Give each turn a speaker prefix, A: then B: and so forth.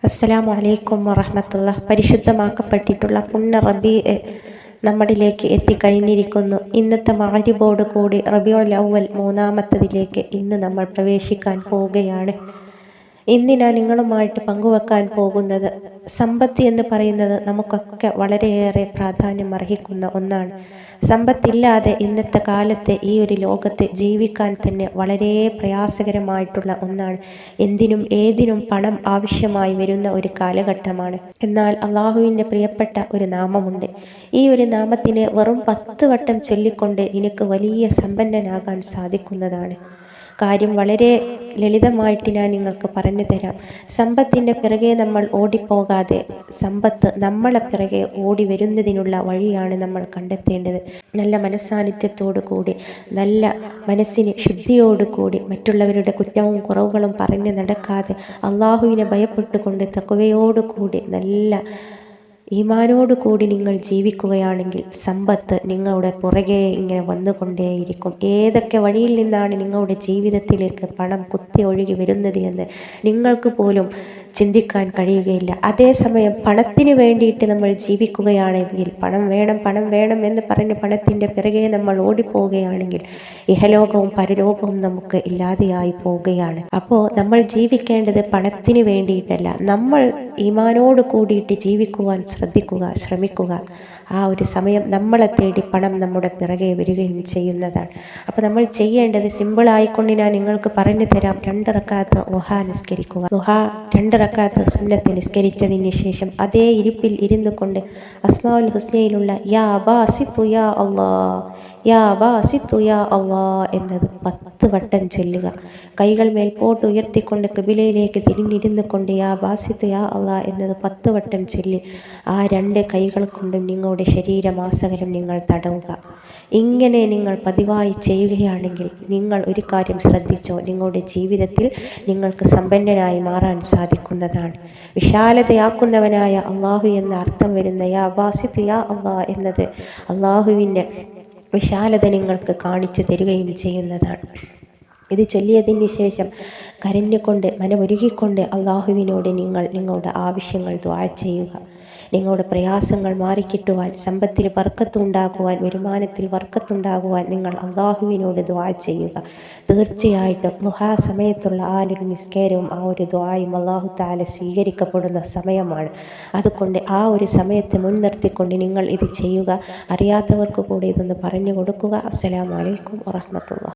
A: അസ്സലാമു അലൈക്കും വറഹ്മത്തുള്ളാഹി. പരിശുദ്ധമാക്കപ്പെട്ടിട്ടുള്ള പുണ്യ റബീഉ നമ്മളിലേക്ക് എത്തിക്കഴിഞ്ഞിരിക്കുന്നു. ഇന്നത്തെ മഗ്‌രിബോട് കൂടി റബീഉൽ അവ്വൽ മൂന്നാമത്തതിലേക്ക് ഇന്ന് നമ്മൾ പ്രവേശിക്കാൻ പോവുകയാണ്. ഇന്ന് ഞാൻ നിങ്ങളുമായിട്ട് പങ്കുവെക്കാൻ പോകുന്നത് സമ്പത്ത് എന്ന് പറയുന്നത് നമുക്കൊക്കെ വളരെയേറെ പ്രാധാന്യം അർഹിക്കുന്ന ഒന്നാണ്. സമ്പത്തില്ലാതെ ഇന്നത്തെ കാലത്തെ ഈ ഒരു ലോകത്ത് ജീവിക്കാൻ തന്നെ വളരെ പ്രയാസകരമായിട്ടുള്ള ഒന്നാണ്. എന്തിനും ഏതിനും പണം ആവശ്യമായി വരുന്ന ഒരു കാലഘട്ടമാണ്. എന്നാൽ അള്ളാഹുവിൻ്റെ പ്രിയപ്പെട്ട ഒരു നാമമുണ്ട്. ഈ ഒരു നാമത്തിനെ വെറും 10 വട്ടം ചൊല്ലിക്കൊണ്ട് നിനക്ക് വലിയ സമ്പന്നനാകാൻ സാധിക്കുന്നതാണ്. കാര്യം വളരെ ലളിതമായിട്ട് ഞാൻ നിങ്ങൾക്ക് പറഞ്ഞു തരാം. സമ്പത്തിൻ്റെ പിറകെ നമ്മൾ ഓടിപ്പോകാതെ സമ്പത്ത് നമ്മളെ പിറകെ ഓടി വരുന്നതിനുള്ള വഴിയാണ് നമ്മൾ കണ്ടെത്തേണ്ടത്. നല്ല മനസ്സാന്നിധ്യത്തോടു കൂടി, നല്ല മനസ്സിന് ശുദ്ധിയോടുകൂടി, മറ്റുള്ളവരുടെ കുറ്റവും കുറവുകളും പറഞ്ഞു നടക്കാതെ അള്ളാഹുവിനെ ഭയപ്പെട്ടുകൊണ്ട് തഖ്വയോടുകൂടി നല്ല ഈമാനോടുകൂടി നിങ്ങൾ ജീവിക്കുകയാണെങ്കിൽ സമ്പത്ത് നിങ്ങളുടെ പുറകെ ഇങ്ങനെ വന്നുകൊണ്ടേയിരിക്കും. ഏതൊക്കെ വഴിയിൽ നിന്നാണ് നിങ്ങളുടെ ജീവിതത്തിലേക്ക് പണം കുത്തി ഒഴുകി വരുന്നത് എന്ന് നിങ്ങൾക്ക് പോലും ചിന്തിക്കാൻ കഴിയുകയില്ല. അതേസമയം പണത്തിന് വേണ്ടിയിട്ട് നമ്മൾ ജീവിക്കുകയാണെങ്കിൽ, പണം വേണം എന്ന് പറഞ്ഞ് പണത്തിൻ്റെ പിറകെ നമ്മൾ ഓടിപ്പോവുകയാണെങ്കിൽ ഇഹലോകവും പരലോകവും നമുക്ക് ഇല്ലാതെയായി പോവുകയാണ്. അപ്പോൾ നമ്മൾ ജീവിക്കേണ്ടത് പണത്തിന് വേണ്ടിയിട്ടല്ല, നമ്മൾ ഈമാനോട് കൂടിയിട്ട് ജീവിക്കുവാൻ ശ്രമിക്കുക. ആ ഒരു സമയം നമ്മളെ തേടി പണം നമ്മുടെ പിറകെ വരികയും ചെയ്യുന്നതാണ്. അപ്പോൾ നമ്മൾ ചെയ്യേണ്ടത് സിമ്പിളായിക്കൊണ്ട് ഞാൻ നിങ്ങൾക്ക് പറഞ്ഞു തരാം. 2 റക്അത്ത് ദുഹാ നിസ്കരിക്കുക. ദുഹാ 2 റക്അത്ത് സുന്നത്ത് നിസ്കരിച്ചതിന് ശേഷം അതേ ഇരിപ്പിൽ ഇരുന്നു കൊണ്ട് അസ്മാഉൽ ഹുസ്നയിലുള്ള യാ ബാസിത്തു യാ അല്ലാഹ്, യാ ബാസിത്തു യാ അല്ലാഹ് എന്നത് 10 വട്ടം ചൊല്ലുക. കൈകൾ മേൽപോട്ട് ഉയർത്തിക്കൊണ്ട് ഖിബിലയിലേക്ക് തിരിഞ്ഞിരുന്നു കൊണ്ട് യാ ബാസിത്തു യാ അല്ലാഹ് എന്നത് 10 വട്ടം ചൊല്ലി ആ 2 കൈകൾ കൊണ്ടും നിങ്ങളുടെ ശരീരമാസകലം നിങ്ങൾ തടവുക. ഇങ്ങനെ നിങ്ങൾ പതിവായി ചെയ്യുകയാണെങ്കിൽ നിങ്ങൾ ഒരു കാര്യം ശ്രദ്ധിച്ചോ, നിങ്ങളുടെ ജീവിതത്തിൽ നിങ്ങൾക്ക് സമ്പന്നനായി മാറാൻ സാധിക്കുന്നതാണ്. വിശാലതയാക്കുന്നവനായ അള്ളാഹു എന്ന അർത്ഥം വരുന്ന യാ ബാസിത്തു യാ അല്ലാഹ് എന്നത് അള്ളാഹുവിൻ്റെ വിശാലത നിങ്ങൾക്ക് കാണിച്ചു തരികയും ചെയ്യുന്നതാണ്. ഇത് ചൊല്ലിയതിന് ശേഷം കരഞ്ഞുകൊണ്ട് മനമൊരുകിക്കൊണ്ട് അള്ളാഹുവിനോട് നിങ്ങളുടെ ആവശ്യങ്ങൾ ദുആ ചെയ്യുക. നിങ്ങളുടെ പ്രയാസങ്ങൾ മാറിക്കിട്ടുവാൻ, സമ്പത്തിൽ ബർക്കത്തുണ്ടാകുവാൻ, വരുമാനത്തിൽ ബർക്കത്തുണ്ടാകുവാൻ നിങ്ങൾ അള്ളാഹുവിനോട് ദുആ ചെയ്യുക. തീർച്ചയായിട്ടും ദുഹാ സമയത്തുള്ള ആ ഒരു നിസ്കാരവും ആ ഒരു ദുആയും അല്ലാഹു തആല സ്വീകരിക്കപ്പെടുന്ന സമയമാണ്. അതുകൊണ്ട് ആ ഒരു സമയത്തെ മുൻനിർത്തിക്കൊണ്ട് നിങ്ങൾ ഇത് ചെയ്യുക. അറിയാത്തവർക്ക് കൂടി ഇതൊന്ന് പറഞ്ഞു കൊടുക്കുക. അസ്സലാമു അലൈക്കും വറഹ്മത്തുള്ളാഹി.